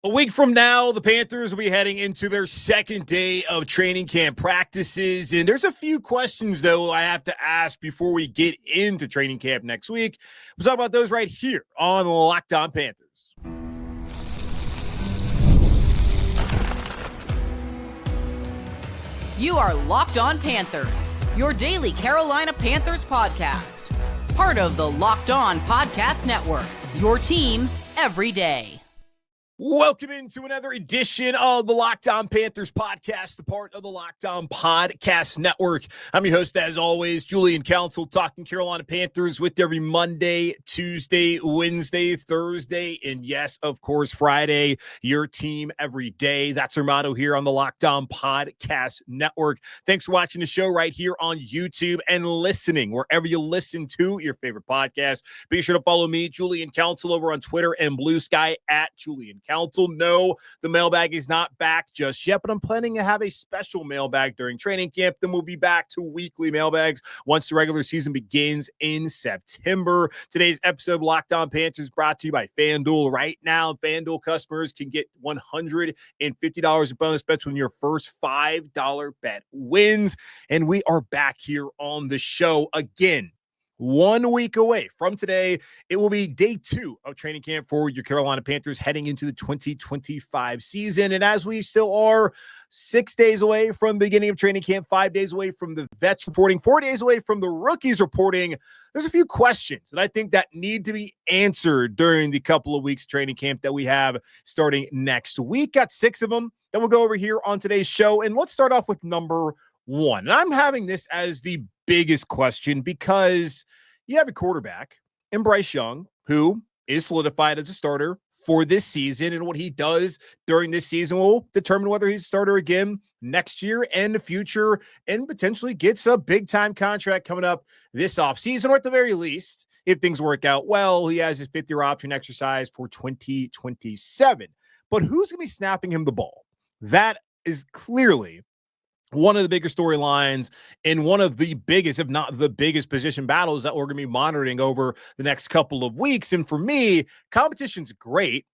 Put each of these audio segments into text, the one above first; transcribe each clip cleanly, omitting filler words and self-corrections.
A week from now, the Panthers will be heading into their second day of training camp practices. And there's a few questions, though, I have to ask before we get into training camp next week. We'll talk about those right here on Locked On Panthers. You are Locked On Panthers, your daily Carolina Panthers podcast. Part of the Locked On Podcast Network, your team every day. Welcome into another edition of the Locked On Panthers podcast, the part of the Locked On Podcast Network. I'm your host, as always, Julian Council, talking Carolina Panthers with every Monday, Tuesday, Wednesday, Thursday, and yes, of course, Friday, your team every day. That's our motto here on the Locked On Podcast Network. Thanks for watching the show right here on YouTube and listening wherever you listen to your favorite podcast. Be sure to follow me, Julian Council, over on Twitter and Blue Sky at Julian Council. No, the mailbag is not back just yet, but I'm planning to have a special mailbag during training camp. Then we'll be back to weekly mailbags once the regular season begins in September. Today's episode of Locked On Panthers brought to you by FanDuel. Right now, FanDuel customers can get $150 in bonus bets when your first $5 bet wins. And we are back here on the show again. 1 week away from today, it will be day 2 of training camp for your Carolina Panthers heading into the 2025 season. And as we still are 6 days away from the beginning of training camp, 5 days away from the vets reporting, 4 days away from the rookies reporting, there's a few questions that I think that need to be answered during the couple of weeks of training camp that we have starting next week. Got 6 of them that we'll go over here on today's show. And let's start off with number 1. And I'm having this as the biggest question because you have a quarterback in Bryce Young who is solidified as a starter for this season, and what he does during this season will determine whether he's a starter again next year and the future, and potentially gets a big-time contract coming up this offseason, or at the very least, if things work out well, he has his 5th-year option exercise for 2027. But who's going to be snapping him the ball? That is clearly one of the bigger storylines and one of the biggest, if not the biggest, position battles that we're going to be monitoring over the next couple of weeks. And for me, competition's great,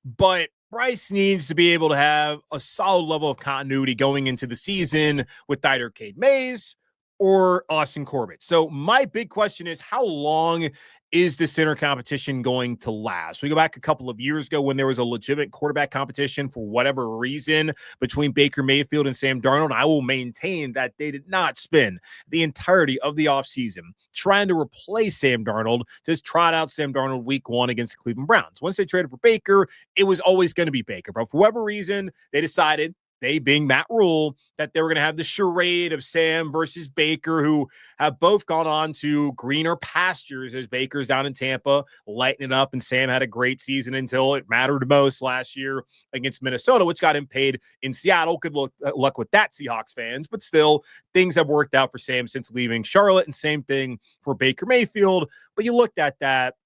but Bryce needs to be able to have a solid level of continuity going into the season with either Cade Mays or Austin Corbett. So my big question is, how long is the center competition going to last? We go back a couple of years ago when there was a legitimate quarterback competition for whatever reason between Baker Mayfield and Sam Darnold. I will maintain that they did not spend the entirety of the offseason trying to replace Sam Darnold, just trot out Sam Darnold week 1 against the Cleveland Browns. Once they traded for Baker, it was always going to be Baker. But for whatever reason, they decided, they being Matt Rule, that they were going to have the charade of Sam versus Baker, who have both gone on to greener pastures as Baker's down in Tampa, lighting it up, and Sam had a great season until it mattered most last year against Minnesota, which got him paid in Seattle. Good luck with that, Seahawks fans, but still, things have worked out for Sam since leaving Charlotte, and same thing for Baker Mayfield. But you looked at that,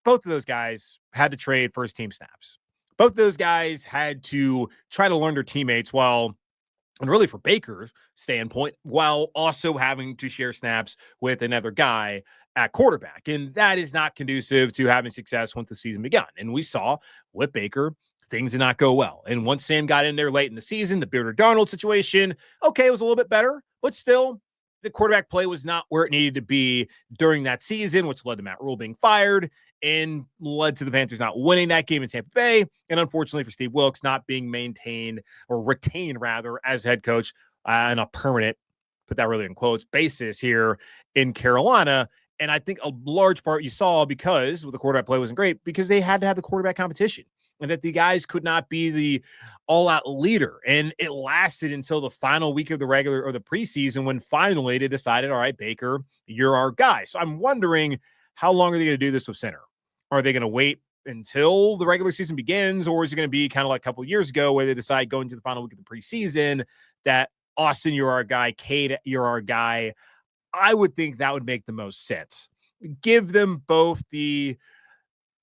both of those guys had to trade first-team snaps. Both of those guys had to try to learn their teammates and really for Baker's standpoint, while also having to share snaps with another guy at quarterback. And that is not conducive to having success once the season began. And we saw with Baker, things did not go well. And once Sam got in there late in the season, the Bearder Darnold situation, okay, it was a little bit better, but still, the quarterback play was not where it needed to be during that season, which led to Matt Rule being fired and led to the Panthers not winning that game in Tampa Bay. And unfortunately for Steve Wilkes, not being maintained or retained rather as head coach on a permanent, put that really in quotes, basis here in Carolina. And I think a large part you saw because the quarterback play wasn't great because they had to have the quarterback competition, and that the guys could not be the all-out leader. And it lasted until the final week of the regular or the preseason when finally they decided, all right, Baker, you're our guy. So I'm wondering, how long are they going to do this with center? Are they going to wait until the regular season begins, or is it going to be kind of like a couple of years ago where they decide going to the final week of the preseason that Austin, you're our guy, Cade, you're our guy? I would think that would make the most sense. Give them both the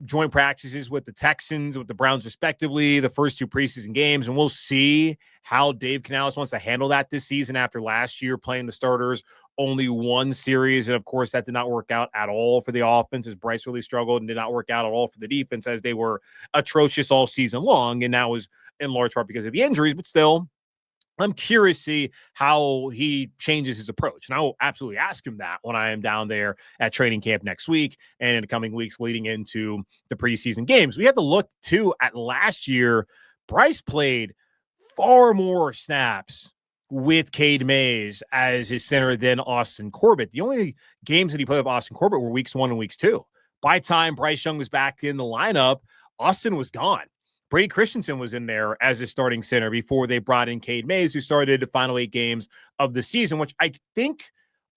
joint practices with the Texans, with the Browns, respectively, the first 2 preseason games. And we'll see how Dave Canales wants to handle that this season after last year playing the starters only 1 series. And of course, that did not work out at all for the offense as Bryce really struggled, and did not work out at all for the defense as they were atrocious all season long. And that was in large part because of the injuries, but still, I'm curious to see how he changes his approach. And I will absolutely ask him that when I am down there at training camp next week and in the coming weeks leading into the preseason games. We have to look, too, at last year. Bryce played far more snaps with Cade Mays as his center than Austin Corbett. The only games that he played with Austin Corbett were weeks 1 and weeks 2. By the time Bryce Young was back in the lineup, Austin was gone. Brady Christensen was in there as a starting center before they brought in Cade Mays, who started the final 8 games of the season, which I think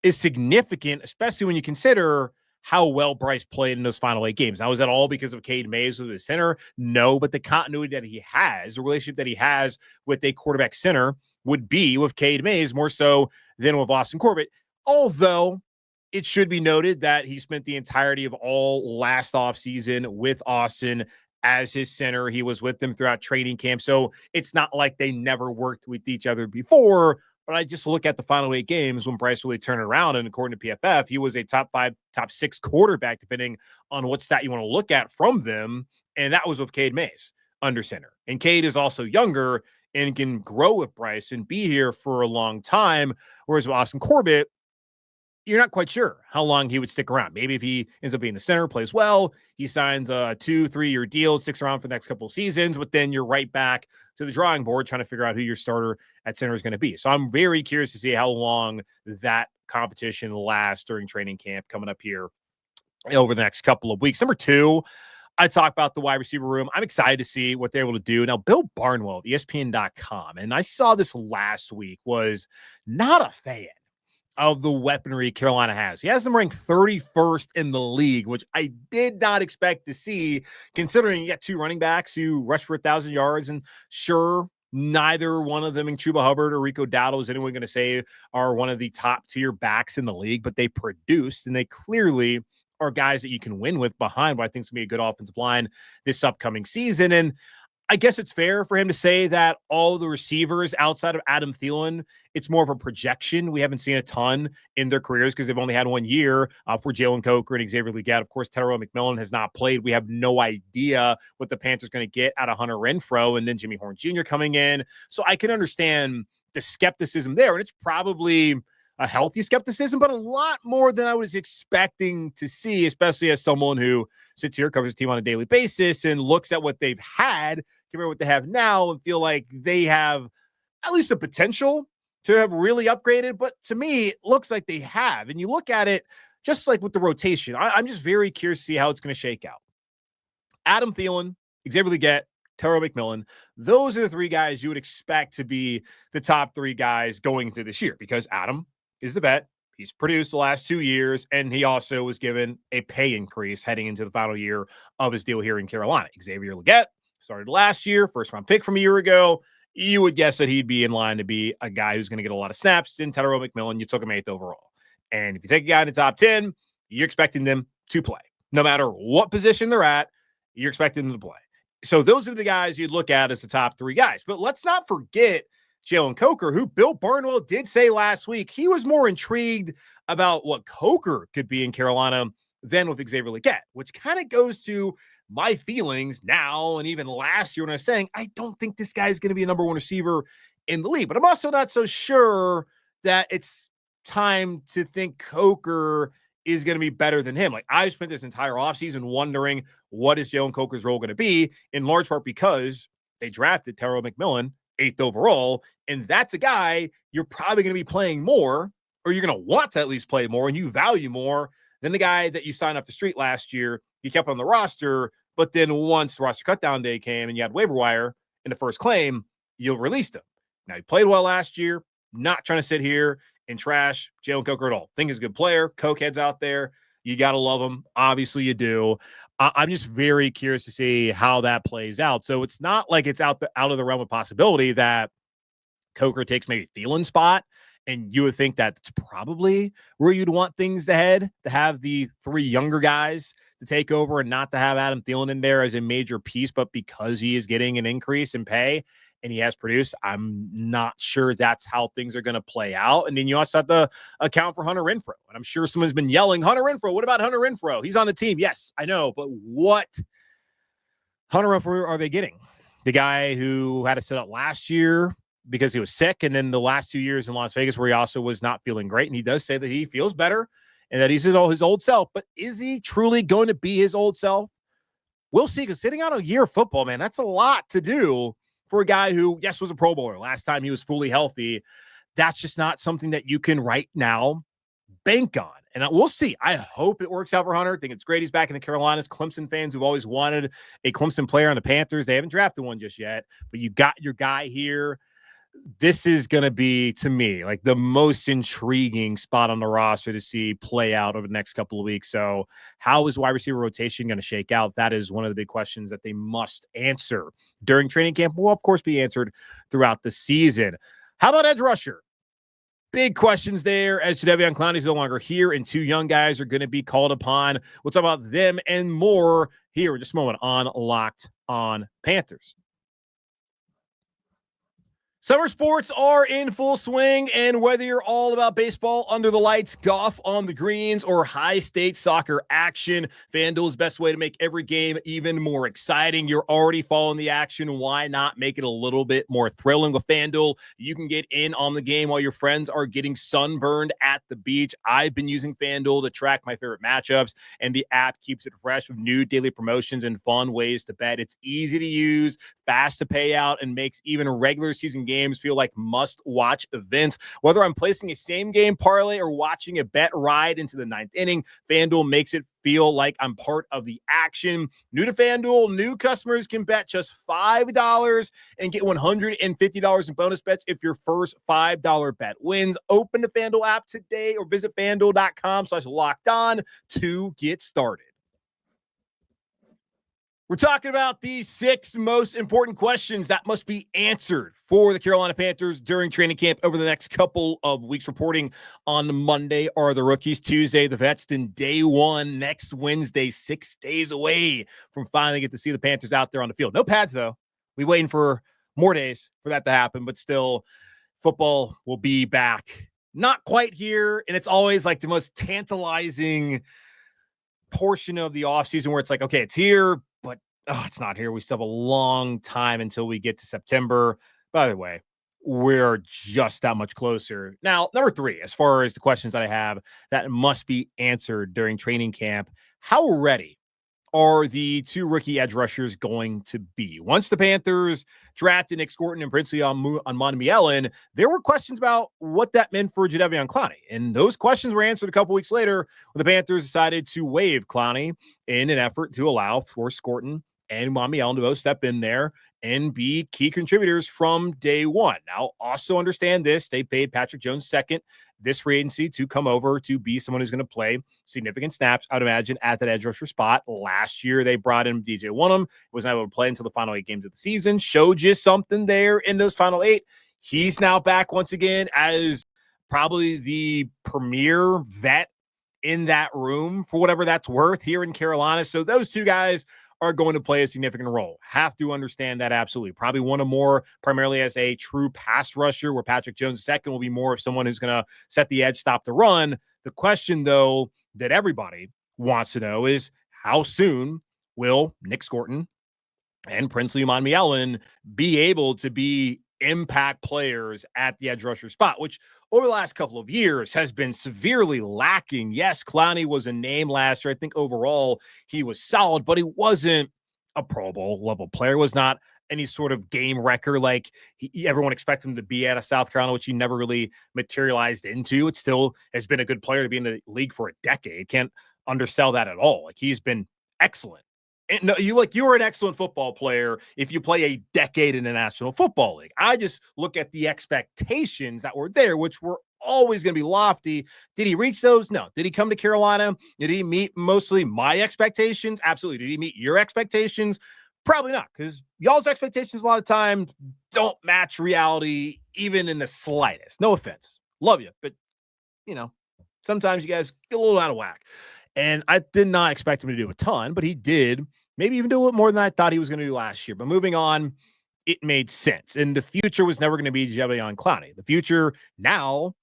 is significant, especially when you consider how well Bryce played in those final 8 games. Now, was that all because of Cade Mays as a center? No, but the continuity that he has, the relationship that he has with a quarterback center would be with Cade Mays more so than with Austin Corbett. Although it should be noted that he spent the entirety of all last offseason with Austin as his center. He was with them throughout training camp. So it's not like they never worked with each other before, but I just look at the final 8 games when Bryce really turned around. And according to PFF, he was a top 5, top 6 quarterback, depending on what stat you want to look at from them. And that was with Cade Mays under center. And Cade is also younger and can grow with Bryce and be here for a long time. Whereas with Austin Corbett, you're not quite sure how long he would stick around. Maybe if he ends up being the center, plays well, he signs a 2-3-year deal, sticks around for the next couple of seasons, but then you're right back to the drawing board trying to figure out who your starter at center is going to be. So I'm very curious to see how long that competition lasts during training camp coming up here over the next couple of weeks. Number 2, I talk about the wide receiver room. I'm excited to see what they're able to do. Now, Bill Barnwell of ESPN.com, and I saw this last week, was not a fan of the weaponry Carolina has. He has them ranked 31st in the league, which I did not expect to see, considering you got 2 running backs who rush for 1,000 yards. And sure, neither one of them, in Chuba Hubbard or Rico Dowdle, is anyone going to say are one of the top tier backs in the league, but they produced, and they clearly are guys that you can win with behind what I think is going to be a good offensive line this upcoming season. And I guess it's fair for him to say that all the receivers outside of Adam Thielen, it's more of a projection. We haven't seen a ton in their careers because they've only had 1 year for Jalen Coker and Xavier Legette. Of course, Terrell McMillan has not played. We have no idea what the Panthers are going to get out of Hunter Renfrow, and then Jimmy Horn Jr. coming in. So I can understand the skepticism there, and it's probably a healthy skepticism, but a lot more than I was expecting to see, especially as someone who sits here, covers the team on a daily basis, and looks at what they've had compared to what they have now and feel like they have at least the potential to have really upgraded. But to me, it looks like they have. And you look at it just like with the rotation. I'm just very curious to see how it's going to shake out. Adam Thielen, Xavier Legette, Terrell McMillan, those are the 3 guys you would expect to be the top 3 guys going through this year, because Adam is the vet. He's produced the last 2 years, and he also was given a pay increase heading into the final year of his deal here in Carolina. Xavier Legette started last year, first-round pick from a year ago. You would guess that he'd be in line to be a guy who's going to get a lot of snaps. In Terrell McMillan, you took him 8th overall. And if you take a guy in the top 10, you're expecting them to play. No matter what position they're at, you're expecting them to play. So those are the guys you'd look at as the top 3 guys. But let's not forget Jalen Coker, who Bill Barnwell did say last week he was more intrigued about what Coker could be in Carolina than with Xavier Legette, which kind of goes to my feelings now and even last year when I was saying I don't think this guy is going to be a number 1 receiver in the league. But I'm also not so sure that it's time to think Coker is going to be better than him. Like, I spent this entire offseason wondering what is Jalen Coker's role going to be, in large part because they drafted Terrell McMillan 8th overall, and that's a guy you're probably going to be playing more, or you're going to want to at least play more, and you value more than the guy that you signed off the street last year. You kept on the roster, but then once roster cutdown day came and you had waiver wire in the first claim, you released him. Now, he played well last year. Not trying to sit here and trash Jalen Coker at all. Think he's a good player. Cokeheads out there. You got to love him. Obviously, you do. I'm just very curious to see how that plays out. So it's not like it's out of the realm of possibility that Coker takes maybe Thielen's spot And you would think that's probably where you'd want things to head, to have the 3 younger guys to take over and not to have Adam Thielen in there as a major piece. But because he is getting an increase in pay and he has produced, I'm not sure that's how things are going to play out. And then you also have to account for Hunter Renfrow. And I'm sure someone's been yelling, Hunter Renfrow, what about Hunter Renfrow? He's on the team. Yes, I know. But what Hunter Renfrow are they getting? The guy who had to sit out last year because he was sick, and then the last 2 years in Las Vegas where he also was not feeling great. And he does say that he feels better and that he's his old self. But is he truly going to be his old self? We'll see, because sitting out a year of football, man, that's a lot to do for a guy who, yes, was a Pro Bowler last time he was fully healthy. That's just not something that you can right now bank on. And we'll see. I hope it works out for Hunter. I think it's great he's back in the Carolinas. Clemson fans who've always wanted a Clemson player on the Panthers. They haven't drafted one just yet, but you got your guy here. This is going to be, to me, like the most intriguing spot on the roster to see play out over the next couple of weeks. So how is wide receiver rotation going to shake out? That is one of the big questions that they must answer during training camp. Will, of course, be answered throughout the season. How about edge rusher? Big questions there as Jadeveon Clowney is no longer here and 2 young guys are going to be called upon. We'll talk about them and more here in just a moment on Locked On Panthers. Summer sports are in full swing, and whether you're all about baseball under the lights, golf on the greens, or high-stakes soccer action, FanDuel is the best way to make every game even more exciting. You're already following the action. Why not make it a little bit more thrilling? With FanDuel, you can get in on the game while your friends are getting sunburned at the beach. I've been using FanDuel to track my favorite matchups, and the app keeps it fresh with new daily promotions and fun ways to bet. It's easy to use, fast to pay out, and makes even regular season games feel like must-watch events. Whether I'm placing a same-game parlay or watching a bet ride into the 9th inning, FanDuel makes it feel like I'm part of the action. New to FanDuel, new customers can bet just $5 and get $150 in bonus bets if your first $5 bet wins. Open the FanDuel app today or visit FanDuel.com/lockedon to get started. We're talking about the 6 most important questions that must be answered for the Carolina Panthers during training camp over the next couple of weeks. Reporting on Monday are the rookies, Tuesday the vets, then day 1 next Wednesday, 6 days away from finally get to see the Panthers out there on the field. No pads, though. We're waiting for more days for that to happen, but still, football will be back. Not quite here, and it's always like the most tantalizing portion of the offseason where it's like, okay, it's here, but it's not here. We still have a long time until we get to September. By the way, we're just that much closer. Now, number 3, as far as the questions that I have that must be answered during training camp, how ready are the 2 rookie edge rushers going to be? Once the Panthers drafted Nick Scorton and Princely Monmielen, there were questions about what that meant for Jadeveon Clowney. And those questions were answered a couple weeks later when the Panthers decided to waive Clowney in an effort to allow for Scorton and Monmielen to both step in there and be key contributors from day 1. Now, also understand this. They paid Patrick Jones second this free agency to come over to be someone who's going to play significant snaps, I'd imagine, at that edge rusher spot. Last year, they brought in DJ Wonnum. Wasn't able to play until the final 8 games of the season. Showed you something there in those final 8. He's now back once again as probably the premier vet in that room, for whatever that's worth, here in Carolina. So those 2 guys are going to play a significant role. Have to understand that absolutely. Probably one or more, primarily as a true pass rusher, where Patrick Jones second will be more of someone who's going to set the edge, stop the run. The question, though, that everybody wants to know is how soon will Nick Scorton and Princely Monmielen be able to be impact players at the edge rusher spot, which over the last couple of years has been severely lacking. Yes, Clowney was a name last year. I think overall he was solid, but he wasn't a Pro Bowl level player, was not any sort of game wrecker like everyone expected him to be out of South Carolina, which he never really materialized into. It still has been a good player to be in the league for a decade. Can't undersell that at all. Like, he's been excellent. And no, you're an excellent football player if you play a decade in the National Football League. I just look at the expectations that were there, which were always going to be lofty. Did he reach those? No. Did he come to Carolina? Did he meet mostly my expectations? Absolutely. Did he meet your expectations? Probably not, because y'all's expectations a lot of times don't match reality even in the slightest. No offense. Love you, but, sometimes you guys get a little out of whack. And I did not expect him to do a ton, but he did maybe even do a little more than I thought he was going to do last year. But moving on, it made sense. And the future was never going to be Jadeveon Clowney. The future now,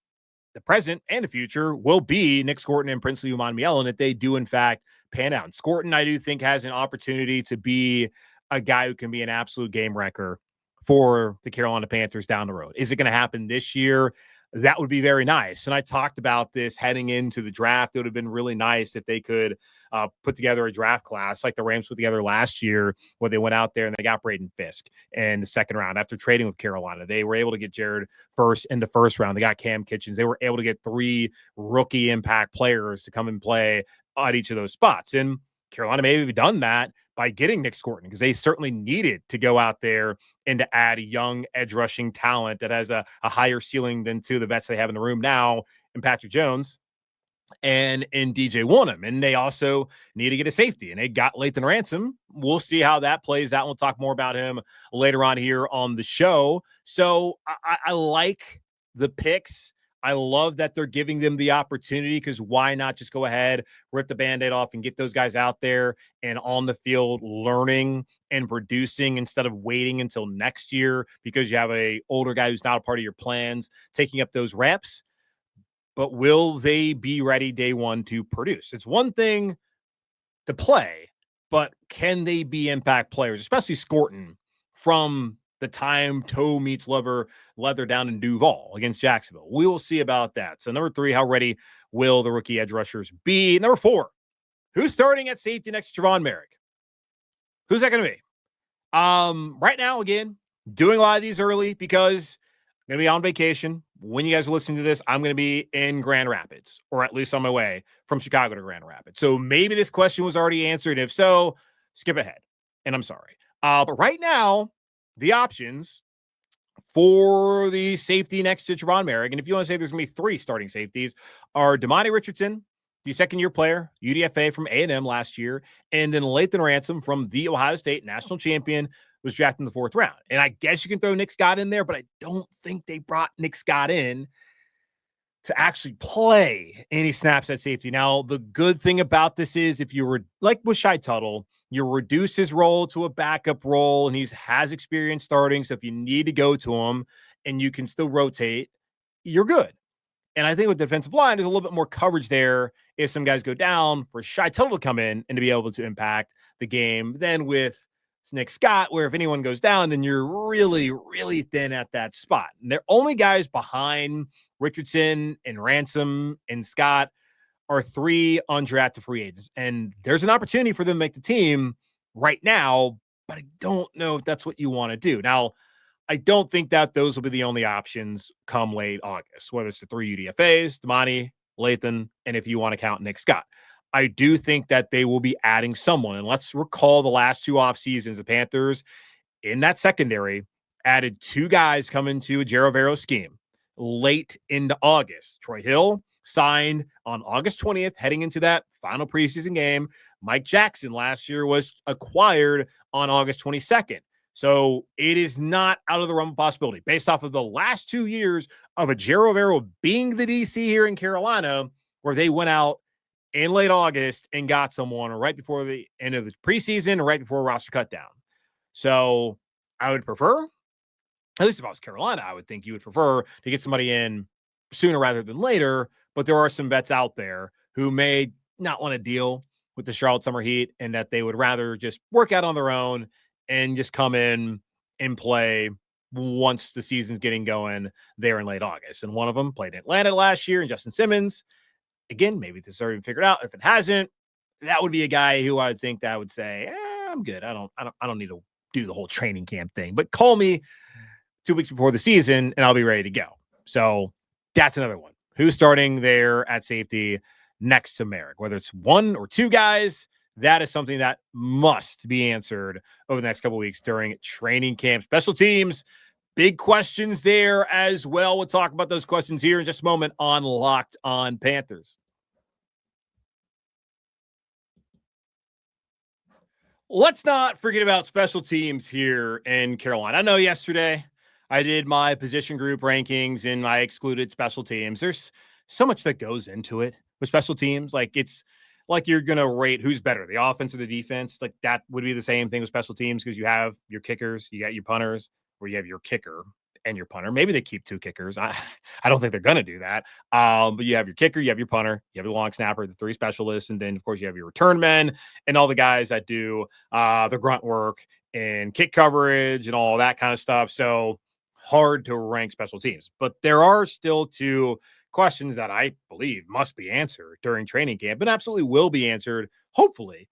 the present and the future will be Nick Scorton and Princely Umanmielen if they do, in fact, pan out. And Scorton, I do think, has an opportunity to be a guy who can be an absolute game wrecker for the Carolina Panthers down the road. Is it going to happen this year? That would be very nice. And I talked about this heading into the draft. It would have been really nice if they could put together a draft class like the Rams put together last year, where they went out there and they got Braden Fisk in the second round after trading with Carolina. They were able to get Jared first in the first round. They got Cam Kitchens. They were able to get 3 rookie impact players to come and play at each of those spots. And Carolina may have done that by getting Nick Scorton, because they certainly needed to go out there and to add a young edge rushing talent that has a higher ceiling than 2 of the vets they have in the room now in Patrick Jones and in DJ Wonnum. And they also need to get a safety, and they got Lathan Ransom. We'll see how that plays out. We'll talk more about him later on here on the show. So I like the picks. I love that they're giving them the opportunity, because why not just go ahead, rip the Band-Aid off, and get those guys out there and on the field learning and producing, instead of waiting until next year because you have a older guy who's not a part of your plans taking up those reps. But will they be ready day one to produce? It's one thing to play, but can they be impact players, especially Scorton, from the time toe meets leather down in Duval against Jacksonville? We will see about that. So number 3, how ready will the rookie edge rushers be? Number 4, who's starting at safety next to Tre'von Moehrig? Who's that going to be? Right now, again, doing a lot of these early because I'm going to be on vacation. When you guys are listening to this, I'm going to be in Grand Rapids, or at least on my way from Chicago to Grand Rapids. So maybe this question was already answered. If so, skip ahead. And I'm sorry. But right now, the options for the safety next to Tre'von Moehrig, and if you want to say there's going to be 3 starting safeties, are Damani Richardson, the second-year player, UDFA from A&M last year, and then Lathan Ransom from the Ohio State national champion, was drafted in the 4th round. And I guess you can throw Nick Scott in there, but I don't think they brought Nick Scott in to actually play any snaps at safety. Now, the good thing about this is, if you were like with Shai Tuttle, you reduce his role to a backup role, and he has experience starting. So if you need to go to him and you can still rotate, you're good. And I think with defensive line, there's a little bit more coverage there if some guys go down for Shai Tuttle to come in and to be able to impact the game than with Nick Scott, where if anyone goes down, then you're really, really thin at that spot. And they're only guys behind Richardson and Ransom and Scott are 3 undrafted free agents. And there's an opportunity for them to make the team right now, but I don't know if that's what you want to do. Now, I don't think that those will be the only options come late August, whether it's the 3 UDFAs, Damani, Lathan, and if you want to count Nick Scott. I do think that they will be adding someone. And let's recall the last 2 off seasons, the Panthers in that secondary added 2 guys coming to a Jaravero scheme late into August. Troy Hill signed on August 20th, heading into that final preseason game. Mike Jackson last year was acquired on August 22nd. So it is not out of the realm of possibility, based off of the last 2 years of a Jaravero being the DC here in Carolina, where they went out in late August and got someone right before the end of the preseason or right before a roster cut down. So I would prefer, at least if I was Carolina, I would think you would prefer to get somebody in sooner rather than later. But there are some vets out there who may not want to deal with the Charlotte Summer Heat, and that they would rather just work out on their own and just come in and play once the season's getting going there in late August. And one of them played in Atlanta last year, and Justin Simmons. Again, maybe this is already figured out. If it hasn't, that would be a guy who I would think that would say, I'm good. I don't need to do the whole training camp thing, but call me 2 weeks before the season and I'll be ready to go. So that's another one. Who's starting there at safety next to Moehrig? Whether it's 1 or 2 guys, that is something that must be answered over the next couple of weeks during training camp. Special teams, big questions there as well. We'll talk about those questions here in just a moment on Locked On Panthers. Let's not forget about special teams here in Carolina. I know yesterday I did my position group rankings and I excluded special teams. There's so much that goes into it with special teams. Like it's like you're going to rate who's better, the offense or the defense. Like that would be the same thing with special teams because you have your kickers, you got your punters, or you have your kicker and your punter. Maybe they keep two kickers. I don't think they're going to do that. But you have your kicker, you have your punter, you have your long snapper, the three specialists, and then, of course, you have your return men and all the guys that do the grunt work and kick coverage and all that kind of stuff. So hard to rank special teams. But there are still two questions that I believe must be answered during training camp and absolutely will be answered, hopefully,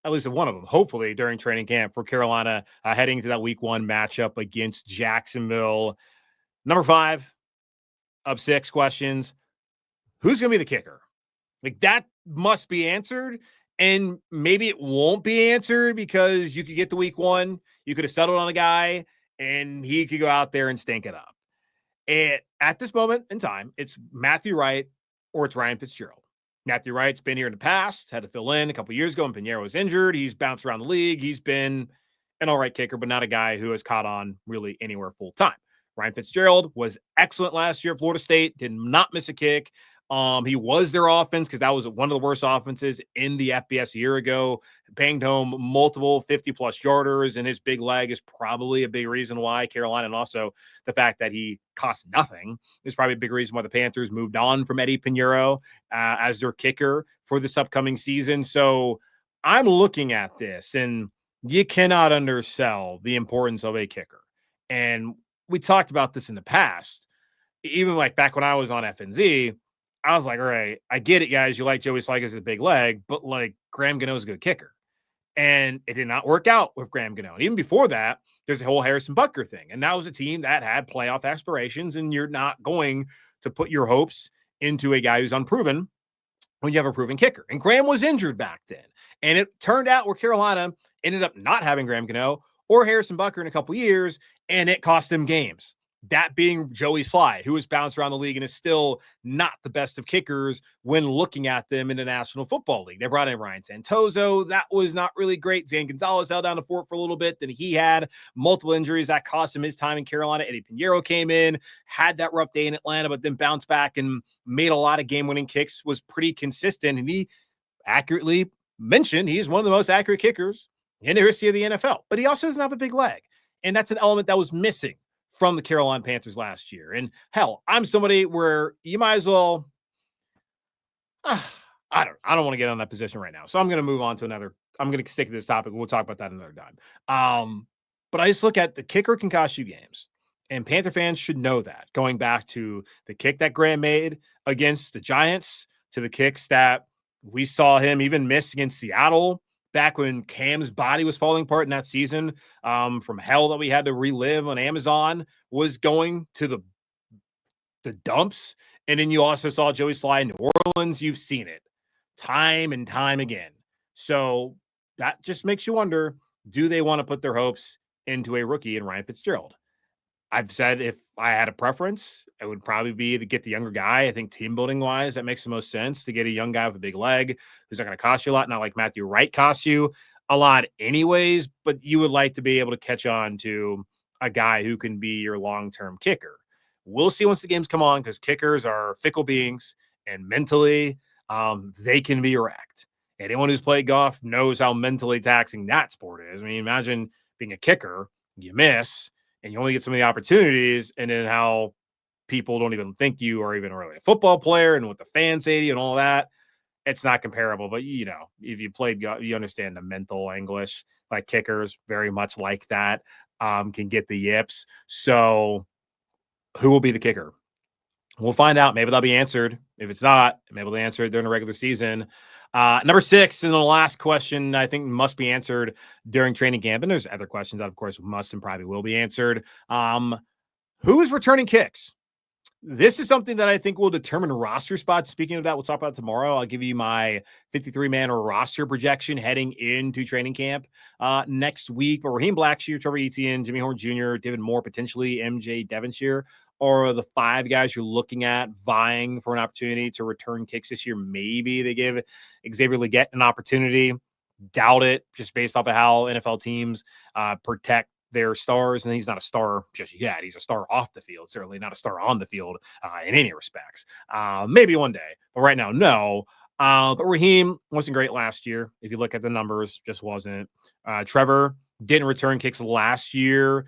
at least one of them, hopefully, during training camp for Carolina heading to that week 1 matchup against Jacksonville. Number 5 of 6 questions. Who's going to be the kicker? Like that must be answered. And maybe it won't be answered because you could get to week 1. You could have settled on a guy and he could go out there and stink it up. At this moment in time, it's Matthew Wright or it's Ryan Fitzgerald. Matthew Wright's been here in the past, had to fill in a couple years ago when Pinheiro was injured. He's bounced around the league. He's been an all right kicker, but not a guy who has caught on really anywhere full time. Ryan Fitzgerald was excellent last year at Florida State, did not miss a kick. He was their offense because that was one of the worst offenses in the FBS a year ago. Banged home multiple 50-plus yarders, and his big leg is probably a big reason why Carolina, and also the fact that he cost nothing, is probably a big reason why the Panthers moved on from Eddie Pinheiro as their kicker for this upcoming season. So I'm looking at this, and you cannot undersell the importance of a kicker. And we talked about this in the past, even like back when I was on FNZ. I was like, all right, I get it, guys. You like Joey Slye as a big leg, but like Graham Gano is a good kicker. And it did not work out with Graham Gano. And even before that, there's a whole Harrison Butker thing. And that was a team that had playoff aspirations, and you're not going to put your hopes into a guy who's unproven when you have a proven kicker. And Graham was injured back then. And it turned out where Carolina ended up not having Graham Gano or Harrison Butker in a couple years, and it cost them games. That being Joey Slye, who has bounced around the league and is still not the best of kickers when looking at them in the National Football League. They brought in Ryan Santoso. That was not really great. Zane Gonzalez held down the fort for a little bit. Then he had multiple injuries that cost him his time in Carolina. Eddie Pinheiro came in, had that rough day in Atlanta, but then bounced back and made a lot of game-winning kicks, was pretty consistent. And he accurately mentioned he's one of the most accurate kickers in the history of the NFL. But he also doesn't have a big leg. And that's an element that was missing from the Carolina Panthers last year. And hell, I'm somebody where you might as well, I don't want to get on that position right now. So I'm going to move on to another. I'm going to stick to this topic. We'll talk about that another time. But I just look at the kicker can cost you games, and Panther fans should know that, going back to the kick that Graham made against the Giants, to the kicks that we saw him even miss against Seattle back when Cam's body was falling apart in that season, from hell that we had to relive on Amazon, was going to the dumps. And then you also saw Joey Slye in New Orleans. You've seen it time and time again. So that just makes you wonder, do they want to put their hopes into a rookie in Ryan Fitzgerald? I've said if I had a preference, it would probably be to get the younger guy. I think team building wise, that makes the most sense, to get a young guy with a big leg who's not going to cost you a lot. Not like Matthew Wright costs you a lot anyways, but you would like to be able to catch on to a guy who can be your long-term kicker. We'll see once the games come on, because kickers are fickle beings, and mentally they can be wrecked. Anyone who's played golf knows how mentally taxing that sport is. I mean, imagine being a kicker, you miss, and you only get some of the opportunities, and then how people don't even think you are even really a football player, and what the fans say to you and all that. It's not comparable, but you know, if you played, you understand the mental anguish. Like kickers, very much like that, can get the yips. So who will be the kicker? We'll find out. Maybe they'll be answered. If it's not, maybe they'll answer it during the regular season. Number 6, and the last question, I think must be answered during training camp. And there's other questions that, of course, must and probably will be answered. Who is returning kicks? This is something that I think will determine roster spots. Speaking of that, we'll talk about tomorrow. I'll give you my 53-man roster projection heading into training camp next week. But Raheem Blackshear, Trevor Etienne, Jimmy Horn Jr., David Moore, potentially MJ Devonshire are the 5 guys you're looking at vying for an opportunity to return kicks this year. Maybe they give Xavier Legette an opportunity. Doubt it, just based off of how NFL teams protect their stars, and he's not a star just yet. He's a star off the field, certainly not a star on the field in any respects. Maybe one day, but right now, no. But Raheem wasn't great last year. If you look at the numbers, just wasn't. Trevor didn't return kicks last year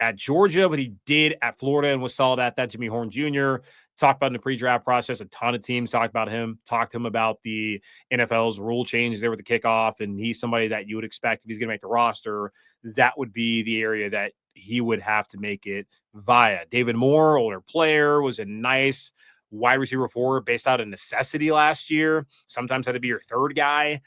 at Georgia, but he did at Florida and was solid at that. Jimmy Horn Jr. talked about in the pre-draft process. A ton of teams talked to him about the NFL's rule changes there with the kickoff, and he's somebody that you would expect if he's going to make the roster, that would be the area that he would have to make it via. David Moore, older player, was a nice wide receiver 4 based out of necessity last year. Sometimes had to be your third guy.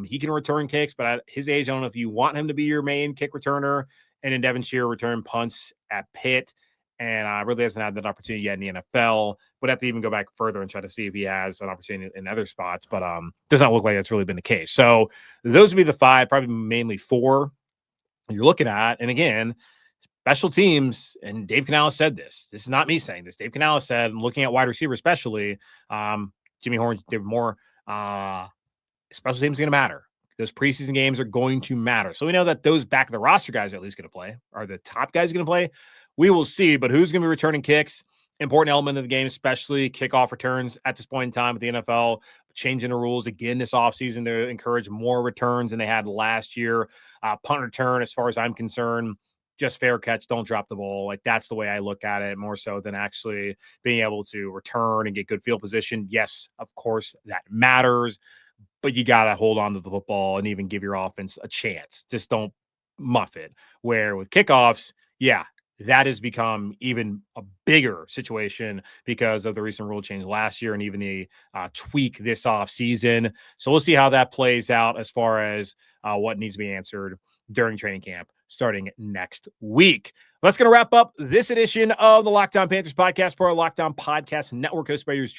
He can return kicks, but at his age, I don't know if you want him to be your main kick returner. And then Devin Shearer returned punts at Pitt, and really hasn't had that opportunity yet in the NFL. Would have to even go back further and try to see if he has an opportunity in other spots, but does not look like that's really been the case. So those would be the 5, probably mainly 4 you're looking at. And again, special teams, and Dave Canales said this. This is not me saying this. Dave Canales said, looking at wide receiver especially, Jimmy Horn, David Moore, special teams is going to matter. Those preseason games are going to matter. So we know that those back of the roster guys are at least going to play. Are the top guys going to play? We will see, but who's going to be returning kicks? Important element of the game, especially kickoff returns at this point in time with the NFL, changing the rules again this offseason to encourage more returns than they had last year. Punt return, as far as I'm concerned, just fair catch, don't drop the ball. Like, that's the way I look at it, more so than actually being able to return and get good field position. Yes, of course, that matters, but you got to hold on to the football and even give your offense a chance. Just don't muff it. Where with kickoffs, yeah, that has become even a bigger situation because of the recent rule change last year and even the tweak this offseason. So we'll see how that plays out as far as what needs to be answered during training camp starting next week. That's going to wrap up this edition of the Locked On Panthers podcast for our Locked On Podcast Network. Hosted by yours,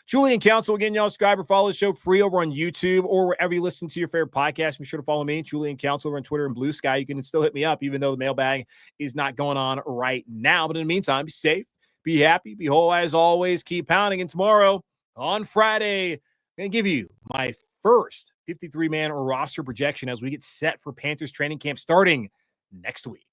Julian Council. Again, y'all subscribe or follow the show free over on YouTube or wherever you listen to your favorite podcast. Be sure to follow me, Julian Council, over on Twitter and Blue Sky. You can still hit me up, even though the mailbag is not going on right now. But in the meantime, be safe, be happy, be whole as always. Keep pounding. And tomorrow, on Friday, I'm going to give you my first 53-man roster projection as we get set for Panthers training camp starting next week.